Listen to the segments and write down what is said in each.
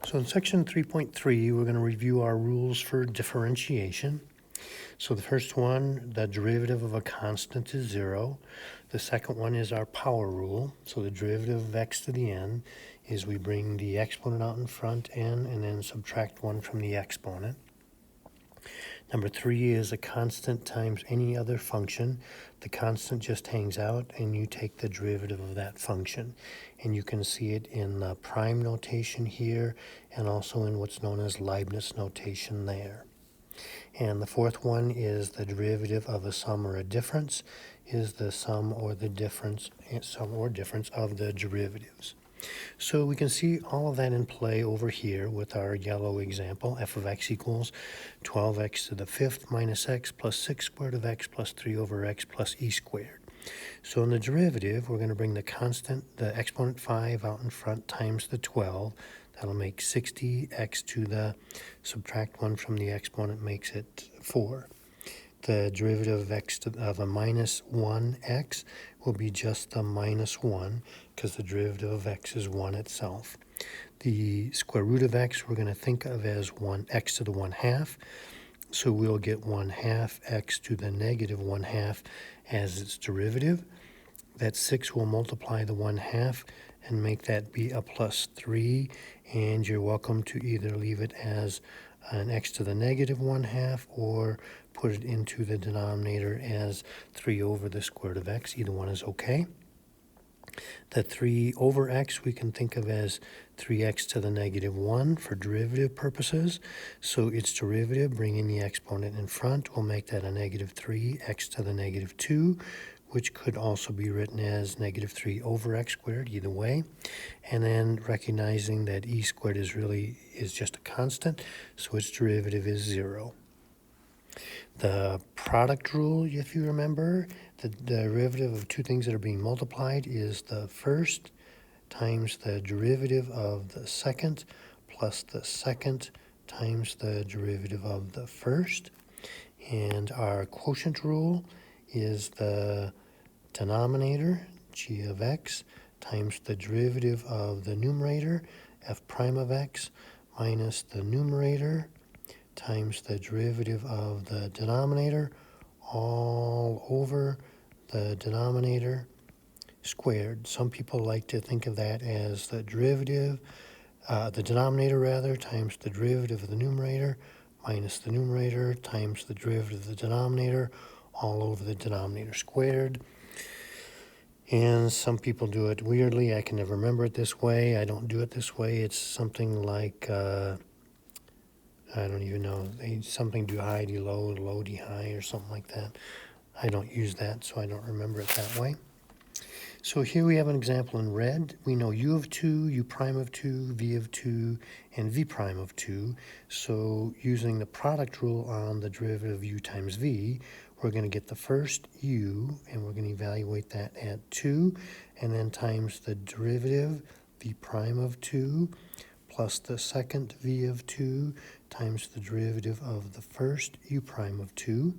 So in section 3.3, we're going to review our rules for differentiation. So the first one, the derivative of a constant is 0. The second one is our power rule. So the derivative of x to the n is we bring the exponent out in front, n, and then subtract 1 from the exponent. Number 3 is a constant times any other function. The constant just hangs out and you take the derivative of that function. And you can see it in the prime notation here and also in what's known as Leibniz notation there. And the fourth one is the derivative of a sum or a difference is the sum or difference of the derivatives. So we can see all of that in play over here with our yellow example. F of x equals 12x to the fifth minus x plus 6 squared of x plus 3 over x plus e squared. So in the derivative, we're going to bring the constant, the exponent 5 out in front times the 12. That'll make 60x to the, subtract 1 from the exponent makes it 4. The derivative of x of a minus 1x will be just the minus 1 because the derivative of x is 1 itself. The square root of x we're going to think of as 1x to the 1/2. So we'll get 1/2 x to the negative 1/2 as its derivative. That 6 will multiply the 1/2 and make that be a plus 3. And you're welcome to either leave it as an x to the negative 1/2 or put it into the denominator as 3 over the square root of x. Either one is okay. The 3 over x we can think of as 3x to the negative 1 for derivative purposes. So its derivative, bringing the exponent in front, will make that a negative 3x to the negative 2, which could also be written as negative 3 over x squared, either way. And then recognizing that e squared is just a constant, so its derivative is 0. The product rule, if you remember, the derivative of two things that are being multiplied is the first times the derivative of the second plus the second times the derivative of the first. And our quotient rule is the denominator, g of x, times the derivative of the numerator, f prime of x, minus the numerator times the derivative of the denominator, all over the denominator squared. Some people like to think of that as the derivative, the denominator rather, times the derivative of the numerator, minus the numerator times the derivative of the denominator, all over the denominator squared. And some people do it weirdly. I can never remember it this way. I don't do it this way. It's something like, I don't even know, something do high, do low, low, do high, or something like that. I don't use that, so I don't remember it that way. So here we have an example in red. We know u of 2, u prime of 2, v of 2, and v prime of 2. So using the product rule on the derivative of u times v, we're going to get the first u, and we're going to evaluate that at 2, and then times the derivative, v prime of 2, plus the second v of 2 times the derivative of the first u prime of 2.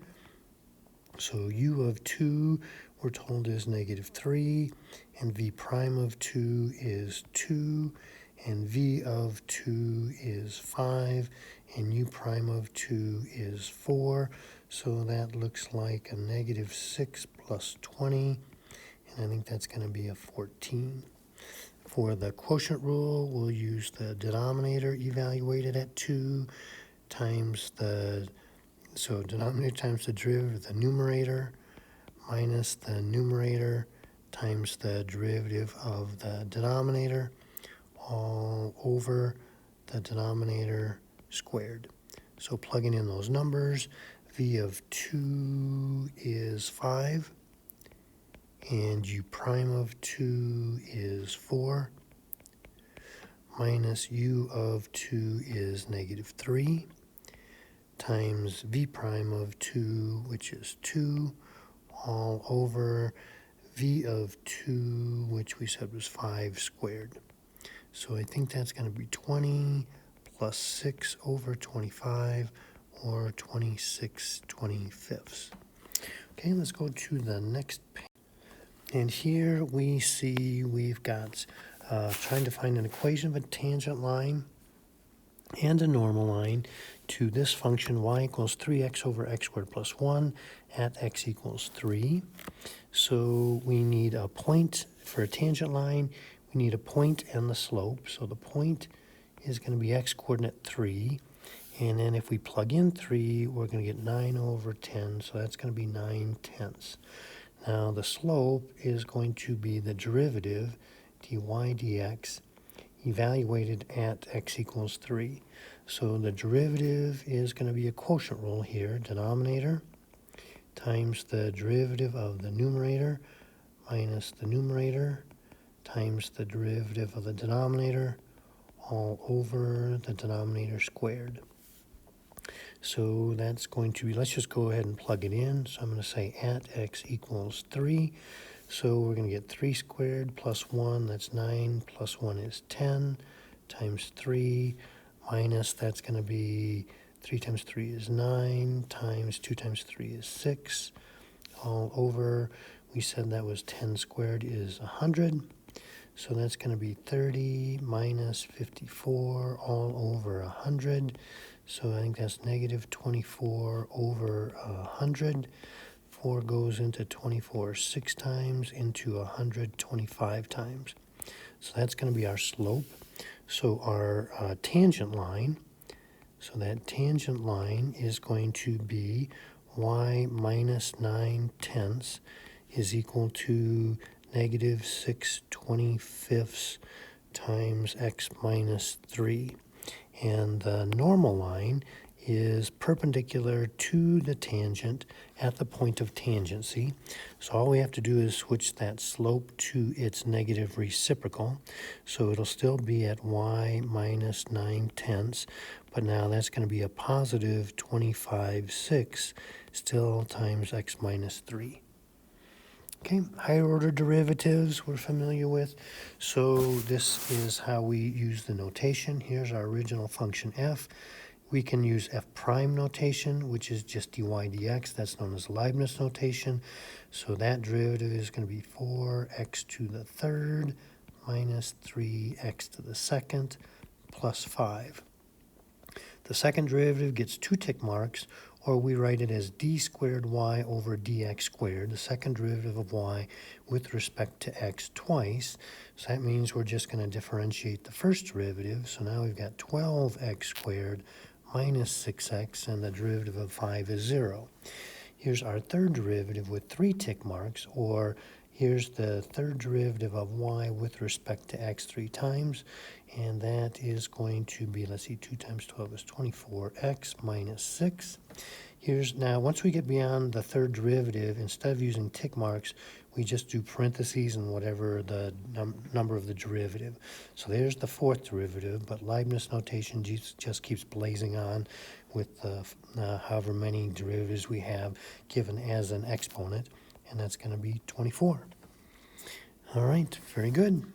So u of 2 we're told is negative 3, and v prime of 2 is 2, and v of 2 is 5, and u prime of 2 is 4. So that looks like a negative 6 plus 20, and I think that's going to be a 14. For the quotient rule, we'll use the denominator evaluated at 2 times the, so denominator times the derivative of the numerator minus the numerator times the derivative of the denominator, all over the denominator squared. So plugging in those numbers, v of 2 is 5, and u prime of 2 is 4, minus u of 2 is negative 3, times v prime of 2, which is 2, all over v of 2, which we said was 5 squared. So I think that's going to be 20 plus 6 over 25, or 26/25. Okay, let's go to the next page. And here we see we've got trying to find an equation of a tangent line. and a normal line to this function y equals 3x over x squared plus 1 at x equals 3. So we need a point for a tangent line. We need a point and the slope. So the point is going to be x coordinate 3. And then if we plug in 3, we're going to get 9 over 10. So that's going to be 9/10. Now the slope is going to be the derivative dy dx evaluated at x equals 3. So the derivative is going to be a quotient rule here, denominator times the derivative of the numerator minus the numerator times the derivative of the denominator all over the denominator squared. So that's going to be, let's just go ahead and plug it in. So I'm going to say at x equals 3. So we're going to get 3 squared plus 1, that's 9, plus 1 is 10, times 3, minus, that's going to be 3 times 3 is 9, times 2 times 3 is 6, all over, we said that was 10 squared is 100. So that's going to be 30 minus 54 all over 100. So I think that's negative 24 over 100. 4 goes into 24 6 times, into 100 25 times. So that's going to be our slope. So our tangent line, so that tangent line is going to be y minus 9/10 is equal to negative 6/25 times x minus 3. And the normal line is perpendicular to the tangent at the point of tangency. So all we have to do is switch that slope to its negative reciprocal. So it'll still be at y minus 9/10, but now that's going to be a positive 25/6, still times x minus 3. Okay, higher order derivatives we're familiar with. So this is how we use the notation. Here's our original function f. We can use f prime notation, which is just dy dx. That's known as Leibniz notation. So that derivative is going to be 4x to the third minus 3x to the second plus 5. The second derivative gets 2 tick marks, or we write it as d squared y over dx squared, the second derivative of y with respect to x twice. So that means we're just going to differentiate the first derivative. So now we've got 12x squared minus 6x, and the derivative of 5 is 0. Here's our third derivative with 3 tick marks, or here's the third derivative of y with respect to x 3 times, and that is going to be, let's see, 2 times 12 is 24x minus 6. Here's now, once we get beyond the third derivative, instead of using tick marks, we just do parentheses and whatever the number of the derivative. So there's the fourth derivative, but Leibniz notation just keeps blazing on with however many derivatives we have given as an exponent, and that's going to be 24. All right, very good.